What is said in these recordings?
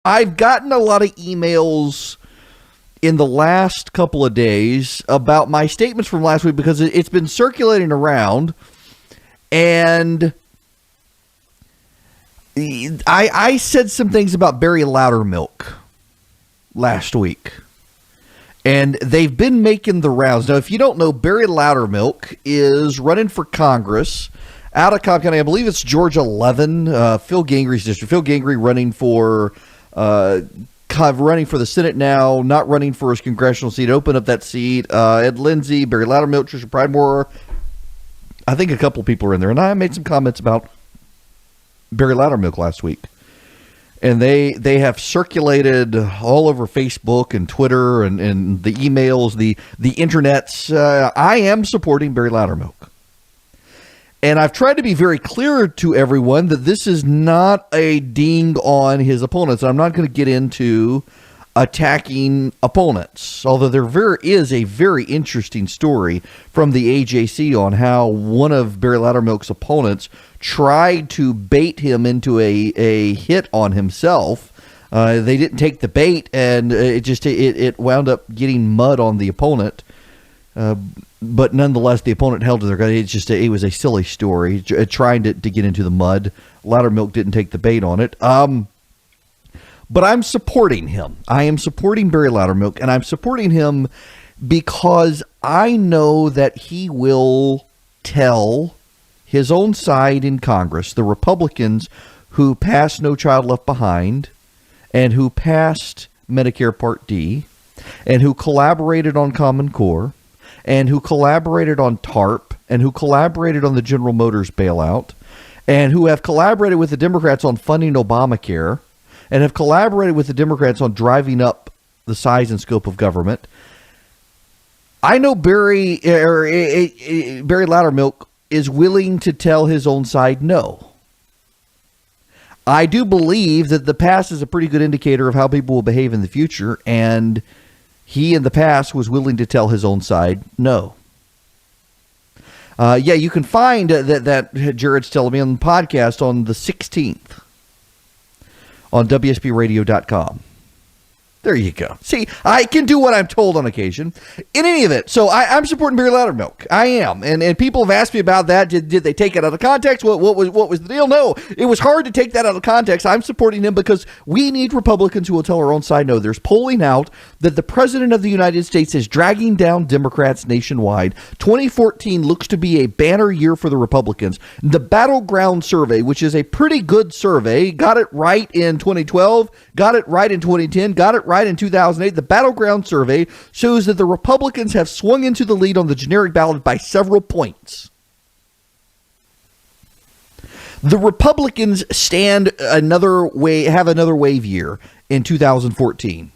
I've gotten a lot of emails in the last couple of days about my statements from last week because it's been circulating around, and I said some things about Barry Loudermilk last week, and they've been making the rounds. Now, if you don't know, Barry Loudermilk is running for Congress out of Cobb County. I believe it's Georgia 11, Phil Gangry's district. Phil Gangry running for the Senate now, not running for his congressional seat. Open up that seat. Ed Lindsey, Barry Loudermilk, Trisha Pridemore. I think a couple of people are in there, and I made some comments about Barry Loudermilk last week. And they have circulated all over Facebook and Twitter and the emails, the internets. I am supporting Barry Loudermilk. And I've tried to be very clear to everyone that this is not a ding on his opponents. I'm not going to get into attacking opponents, although there is a very interesting story from the AJC on how one of Barry Loudermilk's opponents tried to bait him into a hit on himself. They didn't take the bait, and it wound up getting mud on the opponent. But nonetheless, the opponent held to their gun. It was a silly story, trying to get into the mud. Loudermilk didn't take the bait on it. But I'm supporting him. I am supporting Barry Loudermilk, and I'm supporting him because I know that he will tell his own side in Congress, the Republicans who passed No Child Left Behind and who passed Medicare Part D and who collaborated on Common Core and who collaborated on TARP and who collaborated on the General Motors bailout and who have collaborated with the Democrats on funding Obamacare and have collaborated with the Democrats on driving up the size and scope of government. I know Barry Loudermilk is willing to tell his own side no. I do believe that the past is a pretty good indicator of how people will behave in the future, and he in the past was willing to tell his own side no. You can find that Jared's telling me on the podcast on the 16th. On WSBRadio.com. There you go. See, I can do what I'm told on occasion. In any event, so I'm supporting Barry Loudermilk. I am. And people have asked me about that. Did they take it out of context? What was the deal? No, it was hard to take that out of context. I'm supporting him because we need Republicans who will tell our own side no. There's polling out that the President of the United States is dragging down Democrats nationwide. 2014 looks to be a banner year for the Republicans. The Battleground Survey, which is a pretty good survey, got it right in 2012, got it right in 2010, got it right in 2008. The Battleground Survey shows that the Republicans have swung into the lead on the generic ballot by several points. The Republicans have another wave year in 2014.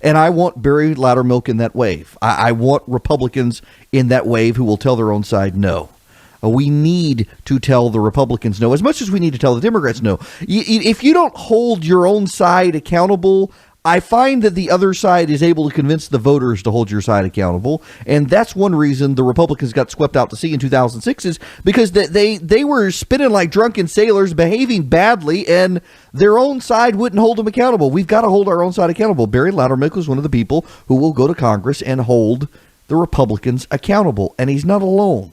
And I want Barry Loudermilk in that wave. I want Republicans in that wave who will tell their own side no. We need to tell the Republicans no, as much as we need to tell the Democrats no. If you don't hold your own side accountable, I find that the other side is able to convince the voters to hold your side accountable, and that's one reason the Republicans got swept out to sea in 2006 is because they were spinning like drunken sailors, behaving badly, and their own side wouldn't hold them accountable. We've got to hold our own side accountable. Barry Loudermilk is one of the people who will go to Congress and hold the Republicans accountable, and he's not alone.